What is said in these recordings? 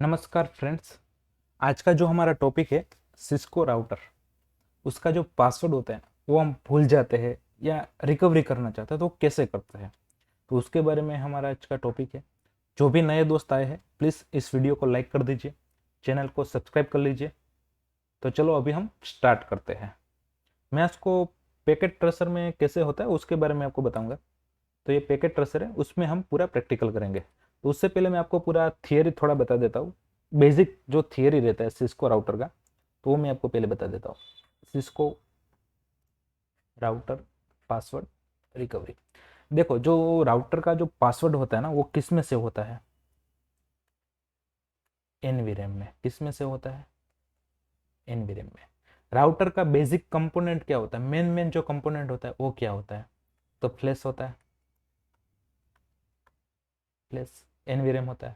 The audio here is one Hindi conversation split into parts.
नमस्कार फ्रेंड्स। आज का जो हमारा टॉपिक है सिस्को राउटर, उसका जो पासवर्ड होता है वो हम भूल जाते हैं या रिकवरी करना चाहते हैं तो कैसे करते हैं, तो उसके बारे में हमारा आज का टॉपिक है। जो भी नए दोस्त आए हैं प्लीज़ इस वीडियो को लाइक कर दीजिए, चैनल को सब्सक्राइब कर लीजिए। तो चलो अभी हम स्टार्ट करते हैं। मैं इसको पैकेट ट्रेसर में कैसे होता है उसके बारे में आपको बताऊंगा। तो ये पैकेट ट्रेसर है, उसमें हम पूरा प्रैक्टिकल करेंगे। तो उससे पहले मैं आपको पूरा थियरी थोड़ा बता देता हूँ। बेसिक जो थियरी रहता है सिस्को राउटर का, तो वो मैं आपको पहले बता देता हूँ। Cisco router password recovery. देखो, जो राउटर का जो पासवर्ड होता है ना, वो किस में से होता है? एनवीरैम में। किस में से होता है? एनवीरैम में। राउटर का बेसिक कंपोनेंट क्या होता है? मेन जो कंपोनेंट होता है वो क्या होता है? तो फ्लैश होता है, फ्लैश एनवीरैम होता है।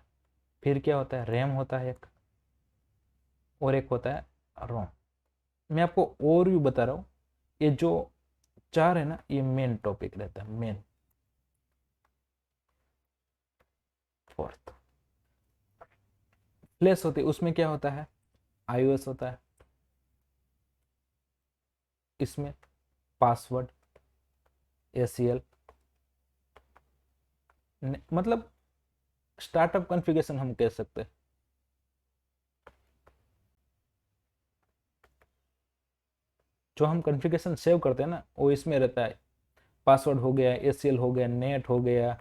फिर क्या होता है? रैम होता है एक, और एक होता है रोम। मैं आपको और भी बता रहा हूँ। ये जो चार है ना, ये मेन टॉपिक रहता है, मेन। फोर्थ फ्लैश होती है, उसमें क्या होता है? आईओएस होता है। इसमें पासवर्ड, एसीएल, मतलब स्टार्टअप कॉन्फ़िगरेशन हम कह सकते हैं। जो हम कॉन्फ़िगरेशन सेव करते हैं ना, वो इसमें रहता है। पासवर्ड हो गया, एसीएल हो गया, नेट हो गया,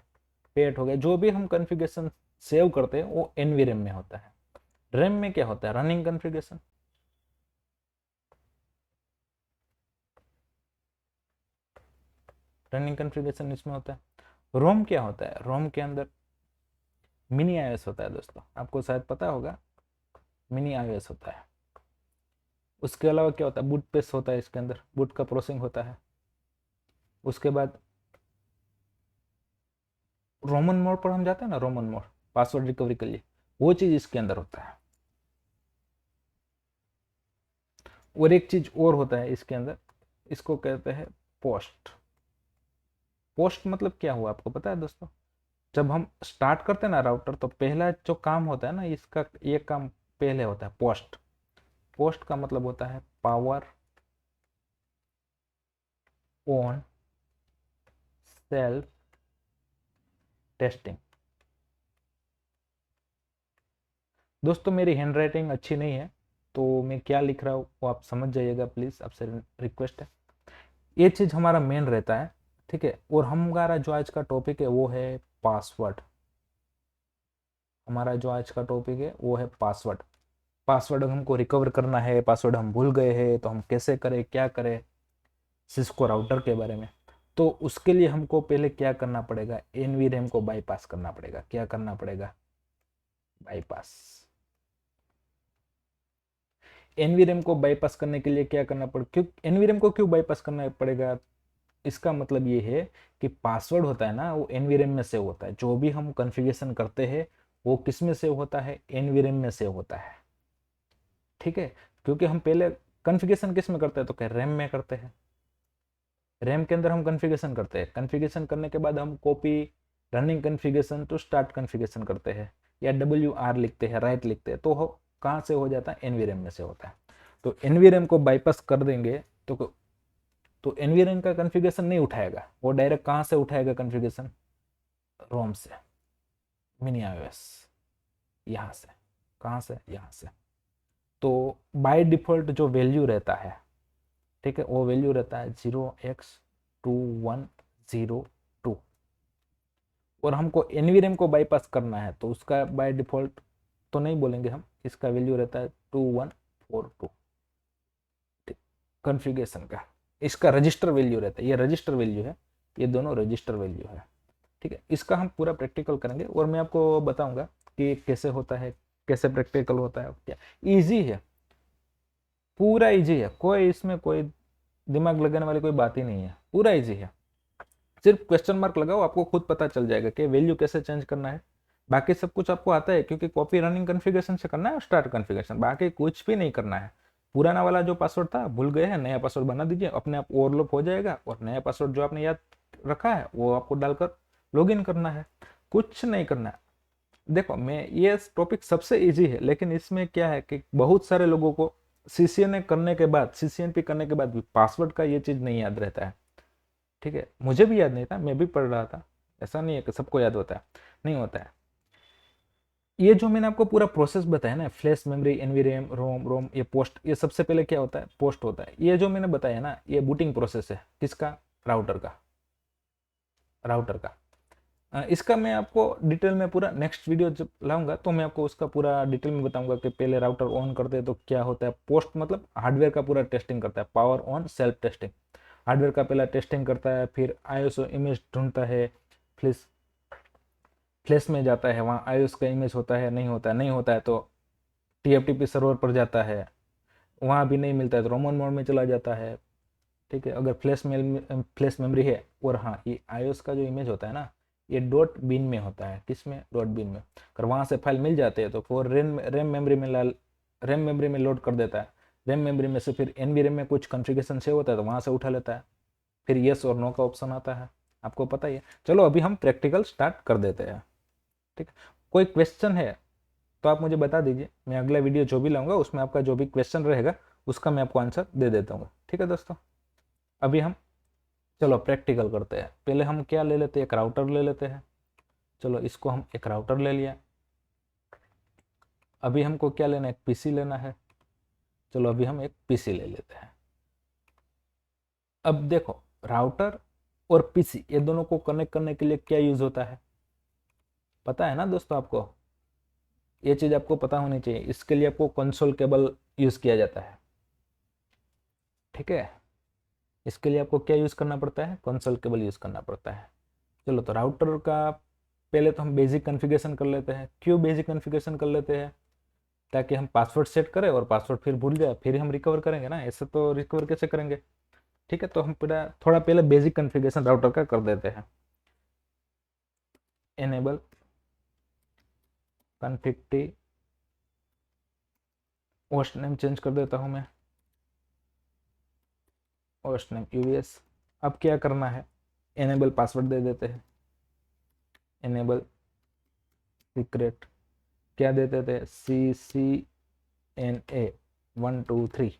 पेट हो गया, जो भी हम कॉन्फ़िगरेशन सेव करते हैं वो एनवीरैम में होता है। रैम में क्या होता है? Running configuration. रनिंग कॉन्फ़िगरेशन इसमें होता है। रोम क्या होता है? रोम के अंदर मिनी आईओएस होता है दोस्तों, आपको शायद पता होगा। मिनी आईओएस होता है। उसके अलावा क्या होता है? बूट पेस होता है, इसके अंदर बूट का प्रोसेसिंग होता है। उसके बाद रोमन मोड पर हम जाते हैं ना, रोमन मोड पासवर्ड रिकवरी के लिए, वो चीज इसके अंदर होता है। और एक चीज और होता है इसके अंदर, इसको कहते हैं पोस्ट। पोस्ट मतलब क्या हुआ आपको पता है दोस्तों? जब हम स्टार्ट करते हैं ना राउटर, तो पहला जो काम होता है ना इसका, ये काम पहले होता है पोस्ट। पोस्ट का मतलब होता है पावर ऑन सेल्फ टेस्टिंग। दोस्तों, मेरी हैंड राइटिंग अच्छी नहीं है, तो मैं क्या लिख रहा हूँ वो आप समझ जाइएगा प्लीज़, आपसे रिक्वेस्ट है। ये चीज़ हमारा मेन रहता है, ठीक है। और हमारा जो आज का टॉपिक है वो है पासवर्ड। हमारा जो आज का टॉपिक है वो है पासवर्ड। पासवर्ड हमको रिकवर करना है, पासवर्ड हम भूल गए हैं तो हम कैसे करें, क्या करें, सिस्को राउटर के बारे में। तो उसके लिए हमको पहले क्या करना पड़ेगा? एनवीरैम को बाईपास करना पड़ेगा। क्या करना पड़ेगा? बाईपास। एनवीरैम को बाईपास करने के लिए क्या करना पड़ेगा? क्यों एनवीरैम को क्यों बाईपास करना पड़ेगा? इसका मतलब ये है कि पासवर्ड होता है ना, वो एनवीरैम में सेव होता है। जो भी हम कॉन्फ़िगरेशन करते हैं वो किस में सेव होता है? एनवीरैम में सेव होता है, ठीक है। क्योंकि हम पहले कॉन्फ़िगरेशन किस में करते हैं? तो क्या रैम में करते हैं। रैम के अंदर हम कॉन्फ़िगरेशन करते हैं। कॉन्फ़िगरेशन करने के बाद हम copy running configuration to start configuration करते हैं, या WR लिखते हैं, राइट लिखते हैं, तो हो कहाँ से हो जाता है? एनवीरैम में से होता है। तो एनवीरैम को बाईपास कर देंगे तो एनवीरैम का कॉन्फ़िगरेशन नहीं उठाएगा, वो डायरेक्ट कहाँ से उठाएगा कॉन्फ़िगरेशन? रोम से, मिनी आईओएस, यहाँ से। कहाँ से? यहाँ से। तो बाय डिफ़ॉल्ट जो वैल्यू रहता है, ठीक है, वो वैल्यू रहता है 0x2102। और हमको एनवीरैम को बाईपास करना है तो उसका बाय डिफ़ॉल्ट तो नहीं बोलेंगे हम, इसका वैल्यू रहता है 2142 कॉन्फ़िगरेशन का। इसका रजिस्टर वैल्यू रहता है, ये रजिस्टर वैल्यू है, ये दोनों रजिस्टर वैल्यू है, ठीक है। इसका हम पूरा प्रैक्टिकल करेंगे और मैं आपको बताऊंगा कि कैसे होता है, कैसे प्रैक्टिकल होता है, क्या। इजी है, पूरा इजी है, कोई इसमें कोई दिमाग लगाने वाली कोई बात ही नहीं है, पूरा इजी है। सिर्फ क्वेश्चन मार्क लगाओ, आपको खुद पता चल जाएगा कि वैल्यू कैसे चेंज करना है। बाकी सब कुछ आपको आता है, क्योंकि कॉपी रनिंग कॉन्फ़िगरेशन से करना है और स्टार्ट कॉन्फ़िगरेशन, बाकी कुछ भी नहीं करना है। पुराना वाला जो पासवर्ड था भूल गए हैं, नया पासवर्ड बना दीजिए, अपने आप ओवरलैप हो जाएगा, और नया पासवर्ड जो आपने याद रखा है वो आपको डालकर लॉगिन करना है, कुछ नहीं करना है। देखो मैं ये टॉपिक सबसे इजी है, लेकिन इसमें क्या है कि बहुत सारे लोगों को सीसीएन करने के बाद, सीसीएनपी करने के बाद भी पासवर्ड का ये चीज़ नहीं याद रहता है। ठीक है, मुझे भी याद नहीं था, मैं भी पढ़ रहा था, ऐसा नहीं है कि सबको याद होता है, नहीं होता है। ये जो मैंने आपको पूरा प्रोसेस बताया ना, फ्लैश मेमोरी, एनवीरेम, रोम रोम, ये पोस्ट, ये सबसे पहले क्या होता है, पोस्ट होता है। ये जो मैंने बताया ना, ये बूटिंग प्रोसेस है, किसका, राउटर का, राउटर का। इसका मैं आपको डिटेल में पूरा नेक्स्ट वीडियो जब लाऊंगा तो मैं आपको उसका पूरा डिटेल में बताऊंगा कि पहले राउटर ऑन करते हैं तो क्या होता है। पोस्ट मतलब हार्डवेयर का पूरा टेस्टिंग करता है, power on self testing. Hardware का पहला टेस्टिंग करता है, फिर आईएसओ इमेज ढूंढता है, फ्लैश फ्लैश में जाता है, वहाँ आईओएस का इमेज होता है, नहीं होता है, नहीं होता है तो टीएफटीपी सर्वर पर जाता है, वहाँ भी नहीं मिलता है तो रोमन मोड में चला जाता है। ठीक है, अगर फ्लैश मेमोरी है, और हाँ ये आईओएस का जो इमेज होता है ना, ये डॉट बिन में होता है, किस में, डॉट बिन में। अगर वहाँ से फाइल मिल जाते हैं तो फिर रैम मेमोरी में लोड कर देता है। रैम मेमोरी में से फिर एनवी रैम में कुछ कॉन्फ़िगरेशन सेव होता है तो वहाँ से उठा लेता है। फिर येस और नो का ऑप्शन आता है, आपको पता ही है। चलो अभी हम प्रैक्टिकल स्टार्ट कर देते हैं। ठीक है, कोई क्वेश्चन है तो आप मुझे बता दीजिए, मैं अगला वीडियो जो भी लाऊंगा उसमें आपका जो भी क्वेश्चन रहेगा उसका मैं आपको आंसर दे देता हूँ। ठीक है दोस्तों, अभी हम चलो प्रैक्टिकल करते हैं। पहले हम क्या ले लेते हैं, एक राउटर ले लेते हैं। चलो इसको हम एक राउटर ले लिया। अभी हमको क्या लेना है, एक पीसी लेना है। चलो अभी हम एक पीसी ले लेते हैं। अब देखो, राउटर और पीसी ये दोनों को कनेक्ट करने के लिए क्या यूज होता है, पता है ना दोस्तों आपको, ये चीज आपको पता होनी चाहिए। इसके लिए आपको कंसोल केबल यूज किया जाता है। ठीक है, इसके लिए आपको क्या यूज करना पड़ता है, कंसोल केबल यूज करना पड़ता है। चलो तो राउटर का पहले तो हम बेसिक कॉन्फ़िगरेशन कर लेते हैं। क्यों बेसिक कॉन्फ़िगरेशन कर लेते हैं, ताकि हम पासवर्ड सेट करें और पासवर्ड फिर भूल जाए फिर हम रिकवर करेंगे ना, ऐसे तो रिकवर कैसे करेंगे। ठीक है, तो हम पूरा थोड़ा पहले बेसिक कॉन्फ़िगरेशन राउटर का कर देते हैं। Enable config, host name change कर देता हूं मैं, होस्ट नेम यूएस। अब क्या करना है, एनेबल पासवर्ड दे देते हैं, एनेबल सीक्रेट, क्या देते थे, CCNA123।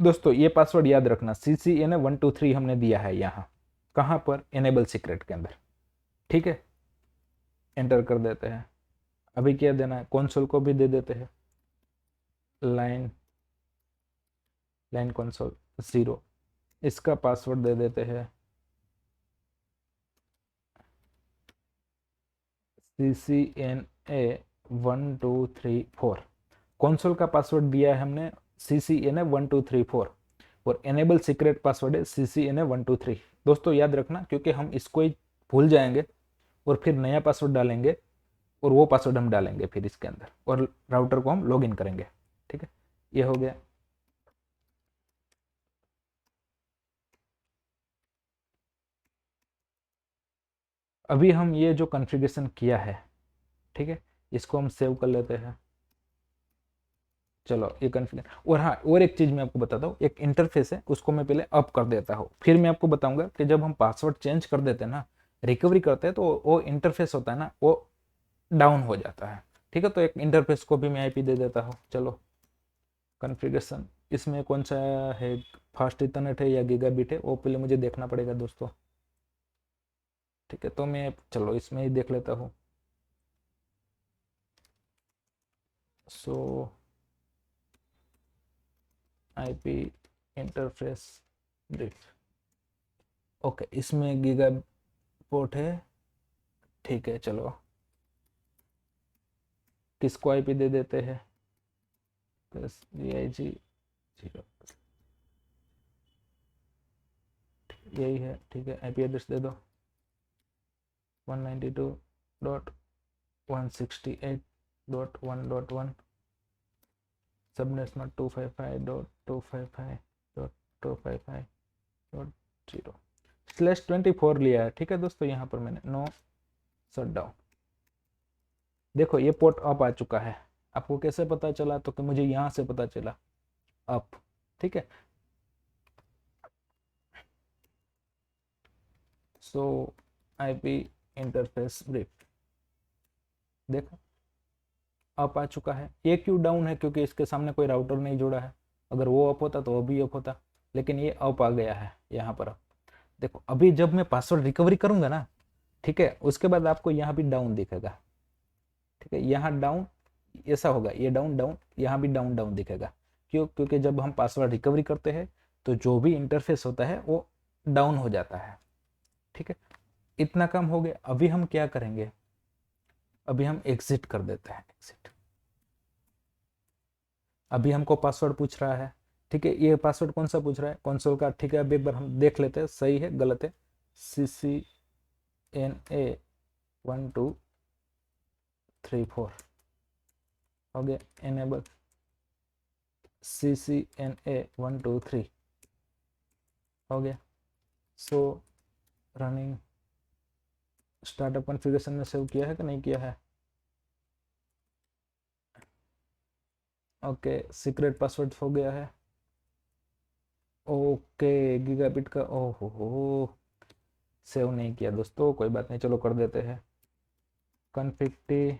दोस्तों ये पासवर्ड याद रखना, CCNA123 हमने दिया है यहाँ, कहाँ पर, एनेबल सीक्रेट के अंदर। ठीक है, एंटर कर देते हैं। अभी क्या देना है, कंसोल को भी दे देते हैं, लाइन लाइन कंसोल 0। इसका पासवर्ड दे देते हैं CCNA1234। कंसोल का पासवर्ड दिया है हमने CCNA1234, और एनेबल सीक्रेट पासवर्ड है CCNA123। दोस्तों याद रखना, क्योंकि हम इसको ही भूल जाएंगे और फिर नया पासवर्ड डालेंगे, और वो पासवर्ड हम डालेंगे फिर इसके अंदर, और राउटर को हम लॉग इन करेंगे। ठीक है, ये हो गया। अभी हम ये जो कॉन्फ़िगरेशन किया है, ठीक है, इसको हम सेव कर लेते हैं। चलो ये कन्फिगर, और हाँ और एक चीज़ मैं आपको बताता हूँ, एक इंटरफेस है उसको मैं पहले अप कर देता हूँ, फिर मैं आपको बताऊंगा कि जब हम पासवर्ड चेंज कर देते हैं ना, रिकवरी करते हैं, तो वो इंटरफेस होता है ना, वो डाउन हो जाता है। ठीक है, तो एक इंटरफेस को भी मैं आईपी दे देता हूँ। चलो कॉन्फ़िगरेशन, इसमें कौन सा है, फास्ट इथरनेट है या गीगाबिट है, वो पहले मुझे देखना पड़ेगा दोस्तों। ठीक है, तो मैं चलो इसमें ही देख लेता हूँ। सो आईपी इंटरफेस ब्रीफ, ओके, इसमें गीगा पोर्ट है। ठीक है, चलो किसको आईपी दे देते हैं, प्लस GIG 0, यही है। ठीक है, आईपी एड्रेस दे दो 192.168.1.1, सबनेट नोट 255.255.255.0/24 लिया है। ठीक है दोस्तों, यहाँ पर मैंने नो शटडाउन, देखो ये पोर्ट अप आ चुका है। आपको कैसे पता चला, तो कि मुझे यहाँ से पता चला, अप। ठीक है, सो आईपी इंटरफेस ब्रीफ, देखा अप आ चुका है। ये क्यों डाउन है? क्योंकि इसके सामने कोई राउटर नहीं जुड़ा है। अगर वो अप होता तो वो भी अप होता, लेकिन ये अप आ गया है यहाँ पर। देखो अभी जब मैं पासवर्ड रिकवरी करूंगा ना, ठीक है, उसके बाद आपको यहाँ भी डाउन दिखेगा। ठीक है, यहाँ डाउन ऐसा होगा, ये डाउन डाउन, यहाँ भी डाउन डाउन दिखेगा। क्यों? क्योंकि जब हम पासवर्ड रिकवरी करते हैं तो जो भी इंटरफेस होता है वो डाउन हो जाता है। ठीक है, इतना काम हो गया। अभी हम क्या करेंगे? अभी हम एग्जिट कर देते हैं, एग्जिट। अभी हमको पासवर्ड पूछ रहा है। ठीक है, ये पासवर्ड कौन सा पूछ रहा है? कंसोल का। ठीक है, अब एक बार हम देख लेते हैं सही है गलत है। CCNA1234 हो गया। एनेबल CCNA123 हो गया। सो रनिंग स्टार्टअप कॉन्फ़िगरेशन में सेव किया है कि नहीं किया है? ओके, सीक्रेट पासवर्ड हो गया है। ओके, गीगाबिट का, ओहो हो, सेव नहीं किया दोस्तों, कोई बात नहीं, चलो कर देते हैं। Config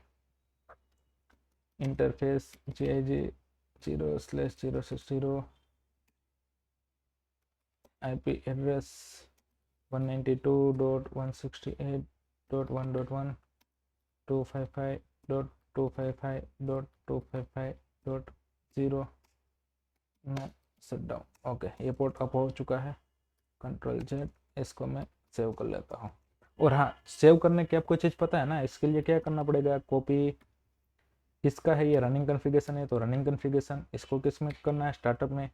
interface JIG 0/060 IP address 192.168.1.1 255.255.255.0 no shutdown. Okay, ये पोर्ट अप हो चुका है। Ctrl Z, इसको मैं सेव कर लेता हूँ। और हाँ, सेव करने की आपको चीज़ पता है ना, इसके लिए क्या करना पड़ेगा? कॉपी किसका है? ये रनिंग कॉन्फ़िगरेशन है, तो रनिंग कॉन्फ़िगरेशन इसको किस में करना है? स्टार्टअप में,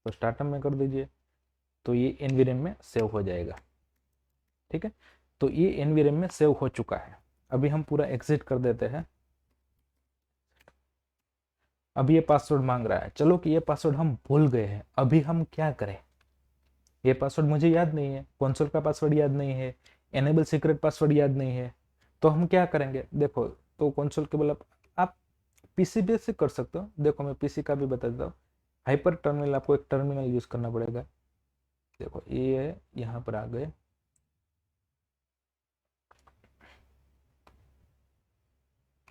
तो स्टार्टअप में कर दीजिए, तो ये एनवीरेम में सेव हो जाएगा। ठीक है, तो ये एनवीरेम में सेव हो चुका है। अभी हम पूरा एग्जिट कर देते हैं। अब ये पासवर्ड मांग रहा है। चलो कि ये पासवर्ड हम भूल गए हैं, अभी हम क्या करें? ये पासवर्ड मुझे याद नहीं है, कंसोल का पासवर्ड याद नहीं है, एनेबल सीक्रेट पासवर्ड याद नहीं है, तो हम क्या करेंगे? देखो, तो कंसोल के मतलब आप पीसी बेस से कर सकते हो। देखो मैं पीसी का भी बता देता हूँ। हाइपर टर्मिनल, आपको एक टर्मिनल यूज करना पड़ेगा। देखो ये है, यहाँ पर आ गए।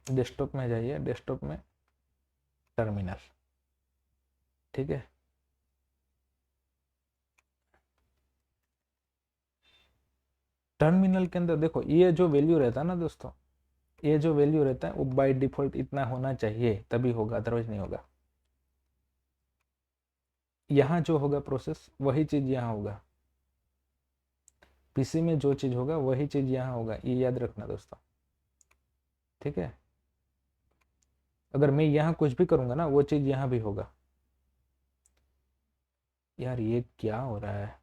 डेस्कटॉप में जाइए, डेस्कटॉप में टर्मिनल। ठीक है, टर्मिनल के अंदर देखो ये जो वैल्यू रहता है ना दोस्तों, ये जो वैल्यू रहता है वो बाय डिफॉल्ट इतना होना चाहिए, तभी होगा, अदरवाइज नहीं होगा। यहाँ जो होगा प्रोसेस वही चीज यहाँ होगा। पीसी में जो चीज होगा वही चीज यहाँ होगा, ये याद रखना दोस्तों। ठीक है, अगर मैं यहाँ कुछ भी करूंगा ना, वो चीज यहाँ भी होगा। यार ये क्या हो रहा है?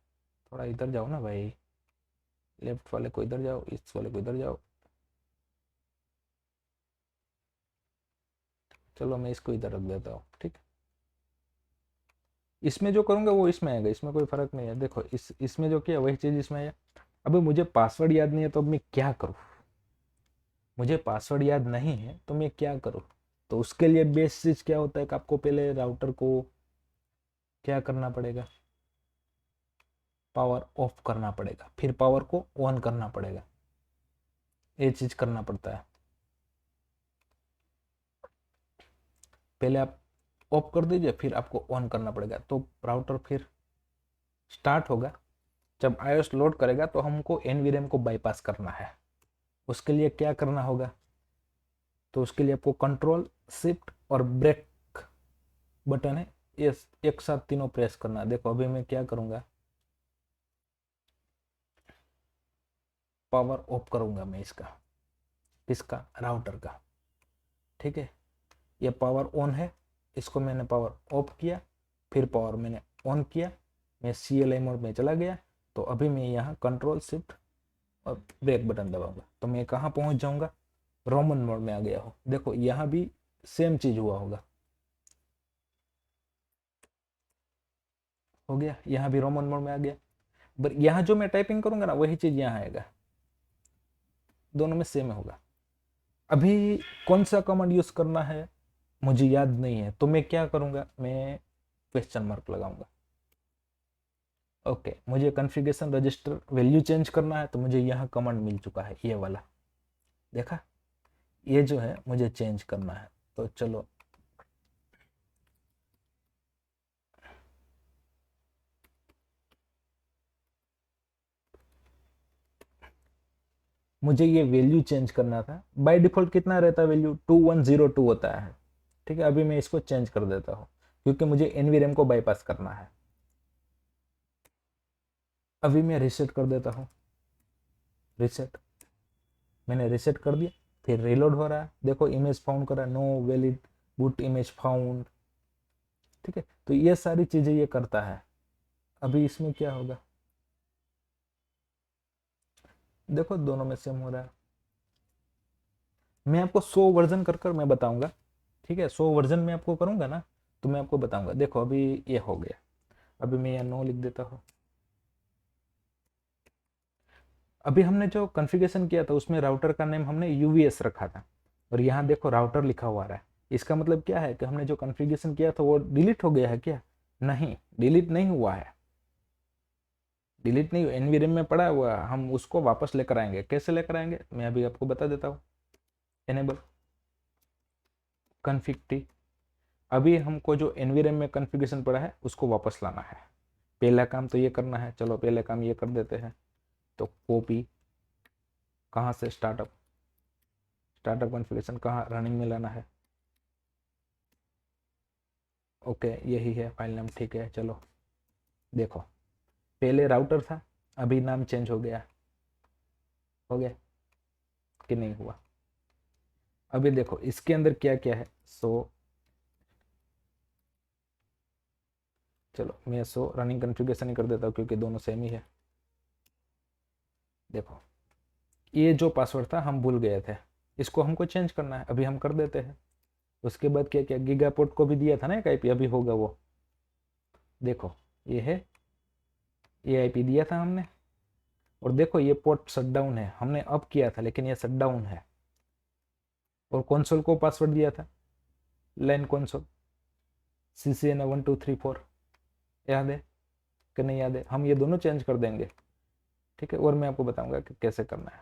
थोड़ा इधर जाओ ना भाई, लेफ्ट वाले को इधर जाओ, इस वाले को इधर जाओ। चलो मैं इसको इधर रख देता हूँ। ठीक, इसमें जो करूंगा वो इसमें आएगा, इसमें कोई फर्क नहीं है। देखो इसमें जो किया वही चीज इसमें है। अभी मुझे पासवर्ड याद नहीं है, तो अब मैं क्या करूँ? मुझे पासवर्ड याद नहीं है तो मैं क्या करूँ? तो उसके लिए बेस्ट चीज क्या होता है कि आपको पहले राउटर को क्या करना पड़ेगा? पावर ऑफ करना पड़ेगा, फिर पावर को ऑन करना पड़ेगा। ये चीज करना पड़ता है। पहले आप ऑफ कर दीजिए, फिर आपको ऑन करना पड़ेगा, तो राउटर फिर स्टार्ट होगा। जब iOS लोड करेगा तो हमको एनवीरेम को बाईपास करना है। उसके लिए क्या करना होगा? तो उसके लिए आपको कंट्रोल शिफ्ट और ब्रेक बटन है, ये एक साथ तीनों प्रेस करना। देखो अभी मैं क्या करूंगा, पावर ऑफ करूंगा मैं इसका, किसका? राउटर का। ठीक है, ये पावर ऑन है, इसको मैंने पावर ऑफ किया, फिर पावर मैंने ऑन किया, मैं CLI मोड में चला गया। तो अभी मैं यहाँ कंट्रोल शिफ्ट और ब्रेक बटन दबाऊंगा, तो मैं कहाँ पहुंच जाऊंगा? रोमन मोड में आ गया हो। देखो यहाँ भी सेम चीज हुआ होगा, हो गया, यहाँ भी रोमन मोड में आ गया। बट यहाँ जो मैं टाइपिंग करूंगा ना वही चीज यहाँ आएगा, दोनों में सेम होगा। अभी कौन सा कमांड यूज करना है मुझे याद नहीं है, तो मैं क्या करूंगा? मैं क्वेश्चन मार्क लगाऊंगा। ओके, मुझे कॉन्फ़िगरेशन रजिस्टर वैल्यू चेंज करना है, तो मुझे यहाँ कमांड मिल चुका है, ये वाला। देखा, ये जो है मुझे चेंज करना है। तो चलो मुझे ये वैल्यू चेंज करना था। बाय डिफॉल्ट कितना रहता है वैल्यू, 2102 होता है। ठीक है, अभी मैं इसको चेंज कर देता हूँ क्योंकि मुझे एनवीरेम को बाईपास करना है। अभी मैं रिसेट कर देता हूँ। रिसेट, मैंने रिसेट कर दिया, फिर रिलोड हो रहा है। देखो इमेज फाउंड करा, no valid boot image found. ठीक है, तो ये सारी चीजें ये करता है। अभी इसमें क्या होगा, देखो दोनों में सेम हो रहा है। मैं आपको 100 वर्जन कर कर मैं बताऊंगा। ठीक है, 100 वर्जन में आपको करूंगा ना, तो मैं आपको बताऊंगा। देखो अभी ये हो गया। अभी मैं यहाँ नो लिख देता हूँ। अभी हमने जो कॉन्फ़िगरेशन किया था उसमें राउटर का नेम हमने यूवीएस रखा था, और यहाँ देखो राउटर लिखा हुआ आ रहा है। इसका मतलब क्या है कि हमने जो कॉन्फ़िगरेशन किया था वो डिलीट हो गया है क्या? नहीं, डिलीट नहीं हुआ है। डिलीट नहीं, एनवीरेम में पड़ा हुआ, हम उसको वापस लेकर आएंगे। कैसे लेकर आएंगे मैं अभी आपको बता देता हूँ। Enable config T. अभी हमको जो एनवीरेम में कॉन्फ़िगरेशन पड़ा है उसको वापस लाना है। पहला काम तो ये करना है, चलो पहले काम ये कर देते हैं। तो कॉपी, कहाँ से, स्टार्टअप, स्टार्टअप कॉन्फ़िगरेशन कहाँ, रनिंग में लाना है। ओके यही है फाइल नाम, ठीक है। चलो देखो, पहले राउटर था, अभी नाम चेंज हो गया। हो गया कि नहीं हुआ? अभी देखो इसके अंदर क्या क्या है। सो चलो मैं सो रनिंग कॉन्फ़िगरेशन ही कर देता हूँ क्योंकि दोनों सेम ही है। देखो ये जो पासवर्ड था हम भूल गए थे, इसको हमको चेंज करना है, अभी हम कर देते हैं। उसके बाद क्या क्या, गीगापोर्ट को भी दिया था ना एक आईपी, अभी होगा वो। देखो ये है, ये आईपी दिया था हमने। और देखो ये पोर्ट शटडाउन है, हमने अब किया था लेकिन ये शटडाउन है। और कंसोल को पासवर्ड दिया था, लाइन कंसोल CCNA 1234। याद है कि नहीं याद है? हम ये दोनों चेंज कर देंगे। ठीक है, और मैं आपको बताऊंगा कि कैसे करना है।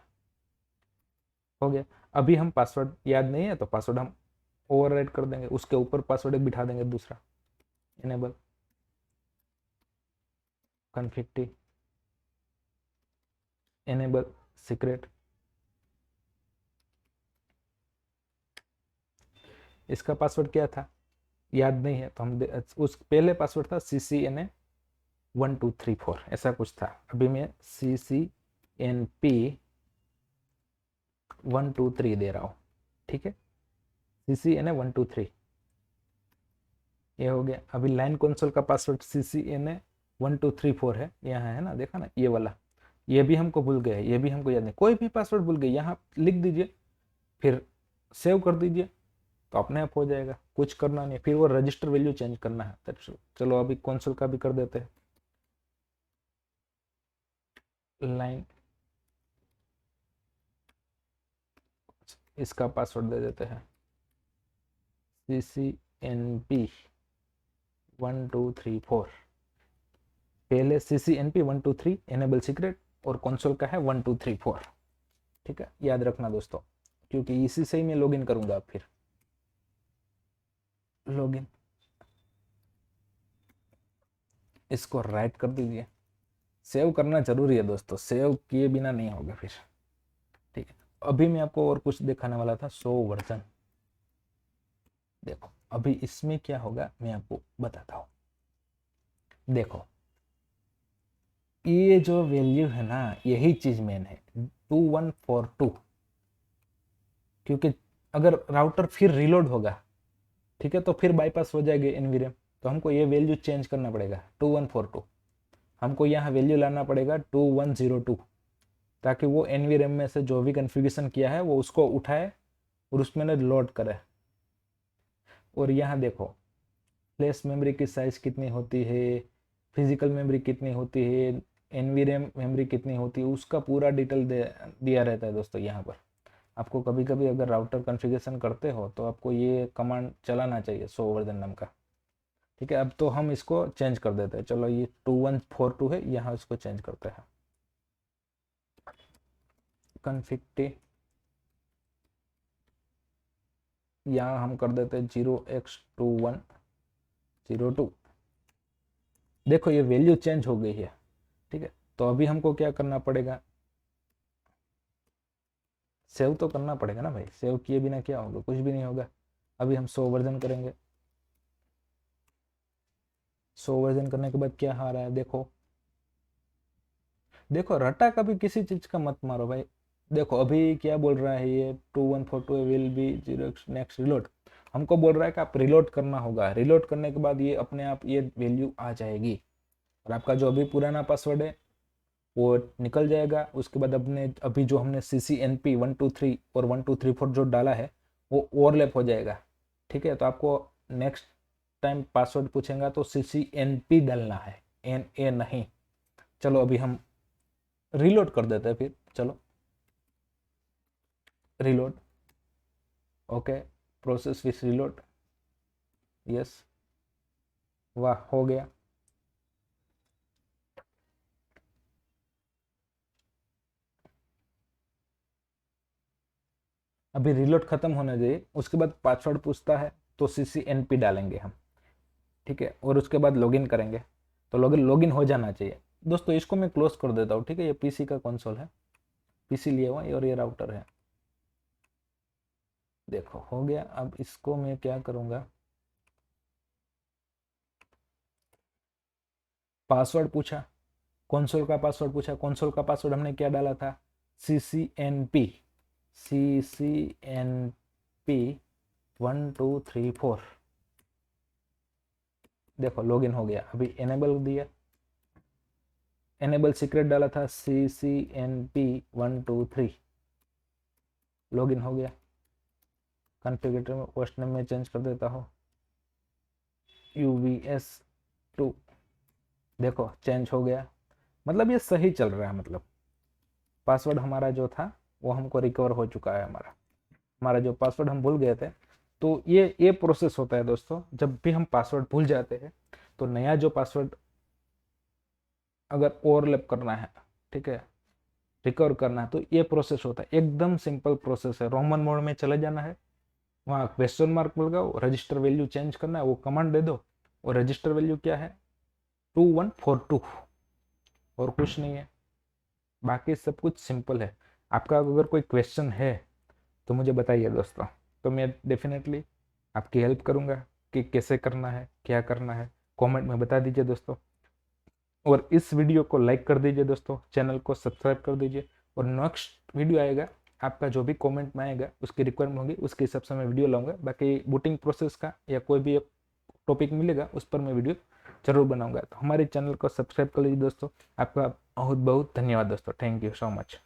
हो गया। अभी हम पासवर्ड याद नहीं है तो पासवर्ड हम ओवरराइट कर देंगे, उसके ऊपर पासवर्ड एक बिठा देंगे दूसरा। Enable config T, enable secret. इसका पासवर्ड क्या था याद नहीं है तो हम उस पहले पासवर्ड था CCNA 1234 ऐसा कुछ था। अभी मैं CCNP 123 दे रहा हूँ। ठीक है, CCNA 123 ये हो गया। अभी लाइन कंसोल का पासवर्ड CCNA 1234 है, यहाँ है ना, देखा ना ये वाला। ये भी हमको भूल गए, ये भी हमको याद नहीं। कोई भी पासवर्ड भूल गए यहाँ लिख दीजिए, फिर सेव कर दीजिए, तो अपने आप हो जाएगा, कुछ करना नहीं। फिर वो रजिस्टर वैल्यू चेंज करना है। तो चलो अभी कंसोल का भी कर देते हैं। लाइन, इसका पासवर्ड दे देते हैं CCNP 1234। पहले CCNP 123 एनेबल सीक्रेट, और कंसोल का है 1234। ठीक है, याद रखना दोस्तों, क्योंकि इसी से ही मैं लॉगिन करूंगा। फिर लॉगिन, इसको राइट कर दीजिए। सेव करना जरूरी है दोस्तों, सेव किए बिना नहीं होगा फिर। ठीक है, अभी मैं आपको और कुछ दिखाने वाला था, 100 वर्जन। देखो अभी इसमें क्या होगा मैं आपको बताता हूँ। देखो ये जो वैल्यू है ना, यही चीज मेन है, 2142। क्योंकि अगर राउटर फिर रिलोड होगा, ठीक है, तो फिर बाईपास हो जाएगी एनवीरेम। तो हमको ये वैल्यू चेंज करना पड़ेगा 2142। हमको यहाँ वैल्यू लाना पड़ेगा 2102, ताकि वो एनवीरेम में से जो भी कन्फिग्रेशन किया है वो उसको उठाए और उसमें लोड करे। और यहाँ देखो फ्लैश मेमोरी की साइज कितनी होती है, फिजिकल मेमोरी कितनी होती है, एनवीरेम मेमोरी कितनी होती है, उसका पूरा डिटेल दिया रहता है दोस्तों यहाँ पर। आपको कभी कभी अगर राउटर कॉन्फ़िगरेशन करते हो तो आपको ये कमांड चलाना चाहिए, 100 वर्जन नाम का। ठीक है, अब तो हम इसको चेंज कर देते हैं। चलो ये 2142 है, यहाँ इसको चेंज करते हैं। कॉन्फ़िग टी यहाँ हम कर देते 0x2102। देखो ये वैल्यू चेंज हो गई है, ठीक है। तो अभी हमको क्या करना पड़ेगा, सेव तो करना पड़ेगा ना भाई, सेव किए बिना क्या होगा, कुछ भी नहीं होगा। अभी हम 100 वर्जन करेंगे। 100 वर्जन करने के बाद क्या आ रहा है, देखो देखो रटा कभी किसी चीज का मत मारो भाई। देखो अभी क्या बोल रहा है ये 2142 will be 0x next reload. हमको बोल रहा है कि आप रिलोड करना होगा, रिलोड करने के बाद ये अपने आप ये वैल्यू आ जाएगी, और आपका जो अभी पुराना पासवर्ड है वो निकल जाएगा। उसके बाद अपने अभी जो हमने CCNP 123 और 1234 जो डाला है वो ओवरलैप हो जाएगा, ठीक है। तो आपको नेक्स्ट टाइम पासवर्ड पूछेगा तो CCNP डालना है, NA नहीं। चलो अभी हम रिलोड कर देते हैं फिर, चलो reload. Okay, process with reload, yes, वाह हो गया। अभी रिलोड खत्म होने चाहिए, उसके बाद पासवर्ड पूछता है तो CCNP डालेंगे हम, ठीक है। और उसके बाद लॉगिन करेंगे, तो लॉगिन हो जाना चाहिए। दोस्तों इसको मैं क्लोज कर देता हूँ, ठीक है। ये पीसी का कंसोल है, पीसी लिया हुआ और ये राउटर है। देखो हो गया। अब इसको मैं क्या करूँगा, पासवर्ड पूछा, कंसोल का पासवर्ड पूछा। कंसोल का पासवर्ड हमने क्या डाला था, CCNP 1234। देखो लॉगिन हो गया। अभी एनेबल दिया, एनेबल सीक्रेट डाला था CCNP123, लॉगिन हो गया। कॉन्फ़िगरेटर में होस्ट नेम में चेंज कर देता हूँ UVS2। देखो चेंज हो गया, मतलब ये सही चल रहा है। मतलब पासवर्ड हमारा जो था वो हमको रिकवर हो चुका है। हमारा हमारा जो पासवर्ड हम भूल गए थे, तो ये प्रोसेस होता है दोस्तों। जब भी हम पासवर्ड भूल जाते हैं तो नया जो पासवर्ड अगर ओवरलैप करना है, ठीक है, रिकवर करना है, तो ये प्रोसेस होता है। एकदम सिंपल प्रोसेस है। रोमन मोड में चले जाना है, वहाँ क्वेश्चन मार्क लगाओ, रजिस्टर वैल्यू चेंज करना है, वो कमांड दे दो, और रजिस्टर वैल्यू क्या है 2142, और कुछ नहीं है। बाकी सब कुछ सिंपल है। आपका अगर कोई क्वेश्चन है तो मुझे बताइए दोस्तों, तो मैं डेफिनेटली आपकी हेल्प करूँगा कि कैसे करना है, क्या करना है। कमेंट में बता दीजिए दोस्तों, और इस वीडियो को लाइक कर दीजिए दोस्तों, चैनल को सब्सक्राइब कर दीजिए। और नेक्स्ट वीडियो आएगा, आपका जो भी कमेंट में आएगा उसकी रिक्वायरमेंट होगी, उसके हिसाब से मैं वीडियो लाऊंगा। बाकी बूटिंग प्रोसेस का या कोई भी टॉपिक मिलेगा उस पर मैं वीडियो जरूर बनाऊंगा। तो हमारे चैनल को सब्सक्राइब कर लीजिए दोस्तों। आपका बहुत बहुत धन्यवाद दोस्तों, थैंक यू सो मच।